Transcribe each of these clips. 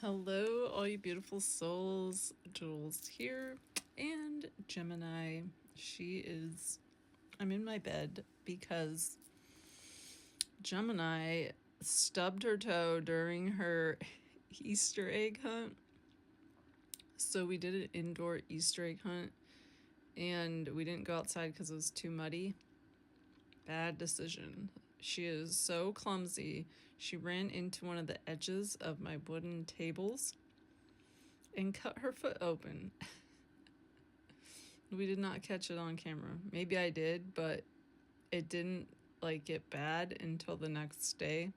Hello, all you beautiful souls. Jules here, and Gemini. I'm in my bed because Gemini stubbed her toe during her Easter egg hunt. So we did an indoor Easter egg hunt, and we didn't go outside because it was too muddy. Bad decision. She is so clumsy. She ran into one of the edges of my wooden tables and cut her foot open. We did not catch it on camera. Maybe I did, but it didn't get bad until the next day.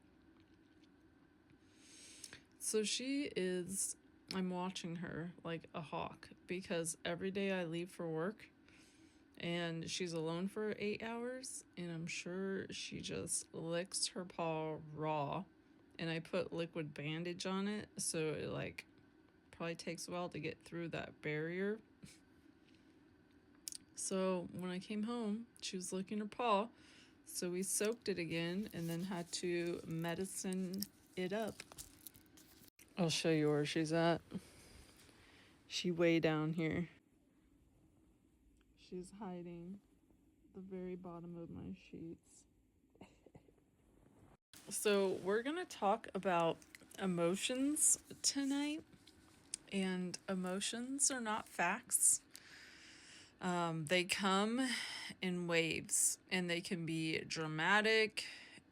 So I'm watching her like a hawk because every day I leave for work and she's alone for 8 hours, and I'm sure she just licks her paw raw, and I put liquid bandage on it, so it probably takes a while to get through that barrier. So when I came home, she was licking her paw, so we soaked it again and then had to medicine it up. I'll show you where she's at. She way down here. She's hiding at the very bottom of my sheets. So we're gonna talk about emotions tonight, and emotions are not facts. They come in waves, and they can be dramatic,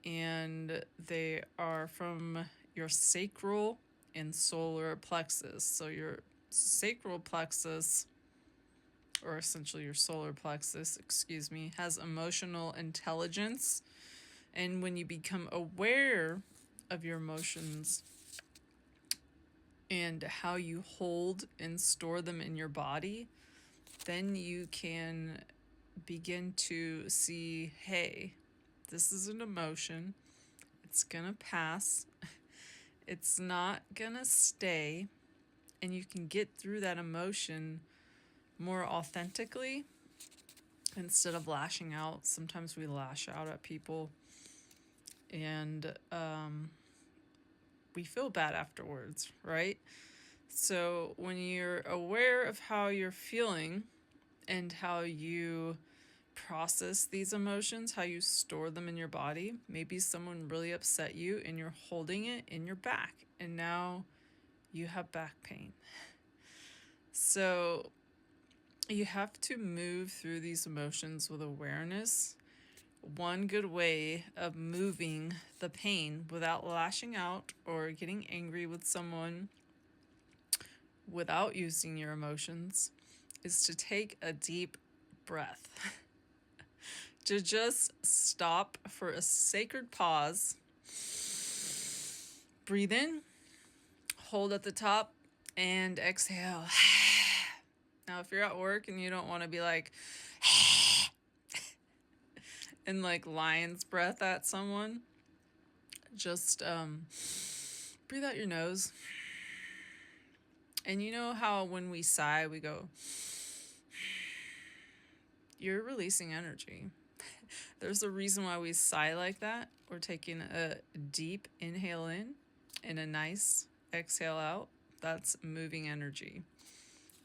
and they are from your sacral and solar plexus. So your sacral plexus, or essentially your solar plexus, has emotional intelligence. And when you become aware of your emotions and how you hold and store them in your body, then you can begin to see, hey, this is an emotion. It's gonna pass. It's not gonna stay. And you can get through that emotion more authentically instead of lashing out. Sometimes we lash out at people and we feel bad afterwards, right? So when you're aware of how you're feeling and how you process these emotions, how you store them in your body, maybe someone really upset you and you're holding it in your back, and now you have back pain. So you have to move through these emotions with awareness. One good way of moving the pain without lashing out or getting angry with someone without using your emotions is to take a deep breath. To just stop for a sacred pause. Breathe in, hold at the top, and exhale. Now, if you're at work and you don't want to be and lion's breath at someone, just breathe out your nose. And you know how when we sigh, we go, you're releasing energy. There's a reason why we sigh like that. We're taking a deep inhale in and a nice exhale out. That's moving energy.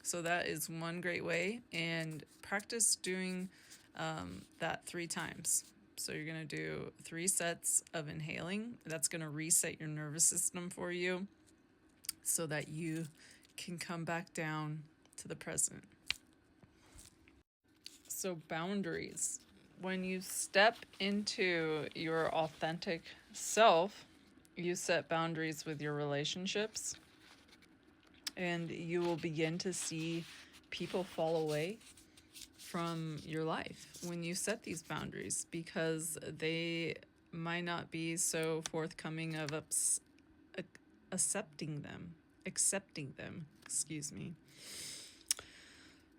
So that is one great way, and practice doing that 3 times. So you're going to do 3 sets of inhaling. That's going to reset your nervous system for you so that you can come back down to the present. So boundaries. When you step into your authentic self, you set boundaries with your relationships, and you will begin to see people fall away from your life when you set these boundaries, because they might not be so forthcoming of accepting them.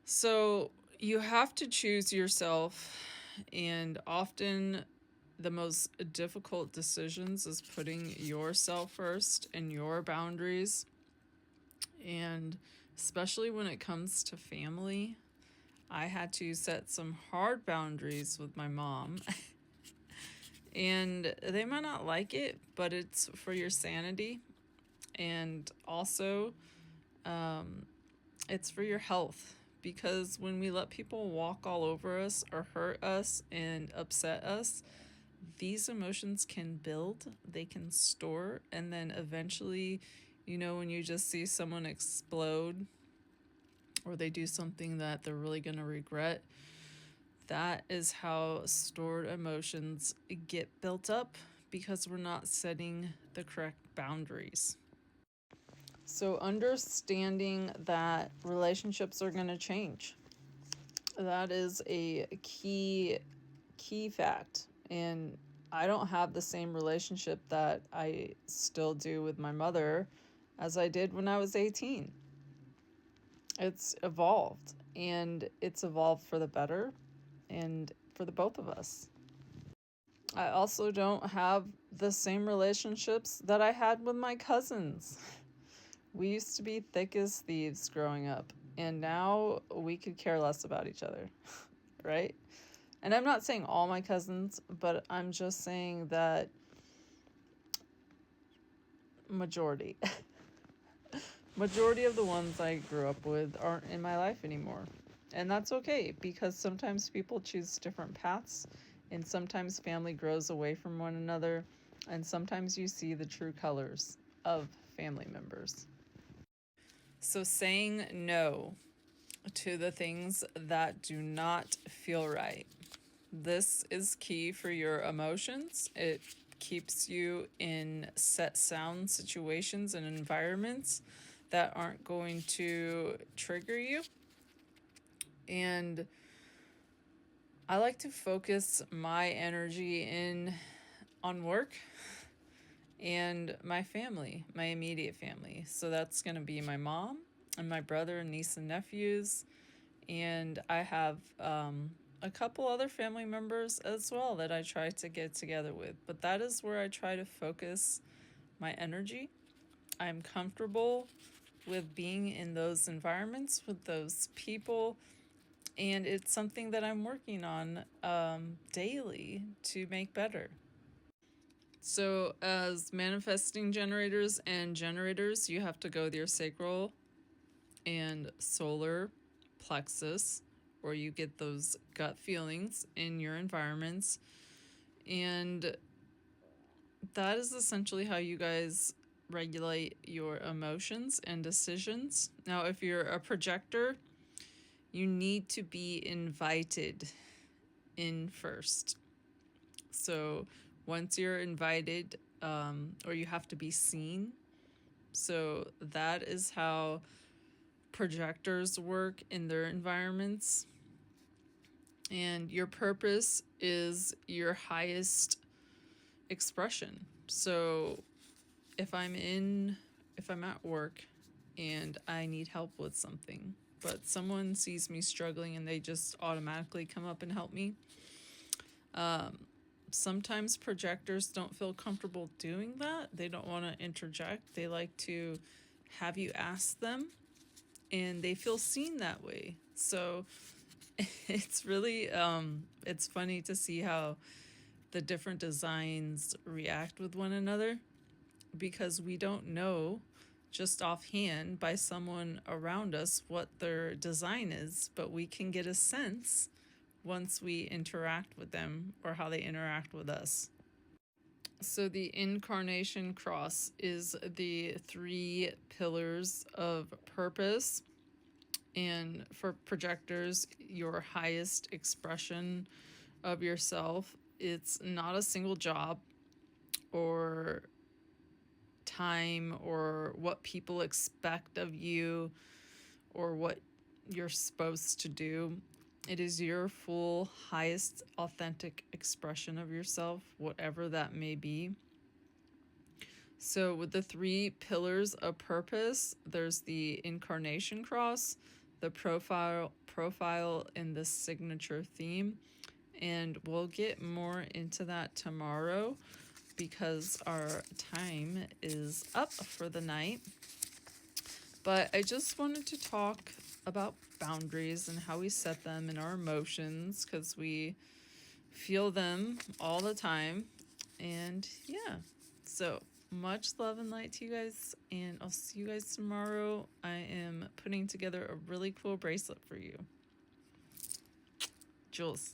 So you have to choose yourself, and often the most difficult decisions is putting yourself first and your boundaries. And especially when it comes to family, I had to set some hard boundaries with my mom. And they might not like it, but it's for your sanity. And also, it's for your health, because when we let people walk all over us or hurt us and upset us, these emotions can build, they can store, and then eventually, when you just see someone explode or they do something that they're really going to regret, that is how stored emotions get built up, because we're not setting the correct boundaries. So, understanding that relationships are going to change, that is a key fact. And I don't have the same relationship that I still do with my mother as I did when I was 18. It's evolved, and it's evolved for the better and for the both of us. I also don't have the same relationships that I had with my cousins. We used to be thick as thieves growing up, and now we could care less about each other, right? And I'm not saying all my cousins, but I'm just saying that majority. Majority of the ones I grew up with aren't in my life anymore. And that's okay, because sometimes people choose different paths, and sometimes family grows away from one another, and sometimes you see the true colors of family members. So, saying no to the things that do not feel right. This is key for your emotions. It keeps you in set sound situations and environments that aren't going to trigger you. And I like to focus my energy on work and my family, my immediate family. So that's going to be my mom and my brother and niece and nephews. And I have a couple other family members as well that I try to get together with. But that is where I try to focus my energy. I'm comfortable with being in those environments with those people. And it's something that I'm working on daily to make better. So, as manifesting generators and generators, you have to go with your sacral and solar plexus, where you get those gut feelings in your environments. And that is essentially how you guys regulate your emotions and decisions. Now, if you're a projector, you need to be invited in first. So once you're invited, or you have to be seen. So that is how projectors work in their environments. And your purpose is your highest expression. So if I'm at work and I need help with something, but someone sees me struggling and they just automatically come up and help me, sometimes projectors don't feel comfortable doing that. They don't want to interject. They like to have you ask them, and they feel seen that way. So it's really it's funny to see how the different designs react with one another, because we don't know just offhand by someone around us what their design is, but we can get a sense once we interact with them or how they interact with us. So the incarnation cross is the 3 pillars of purpose. And for projectors, your highest expression of yourself, it's not a single job or time or what people expect of you or what you're supposed to do. It is your full, highest, authentic expression of yourself, whatever that may be. So with the 3 pillars of purpose, there's the incarnation cross, the profile, and the signature theme. And we'll get more into that tomorrow, because our time is up for the night. But I just wanted to talk about boundaries and how we set them in our emotions, because we feel them all the time. And yeah, so much love and light to you guys, and I'll see you guys tomorrow. I am putting together a really cool bracelet for you. Jules.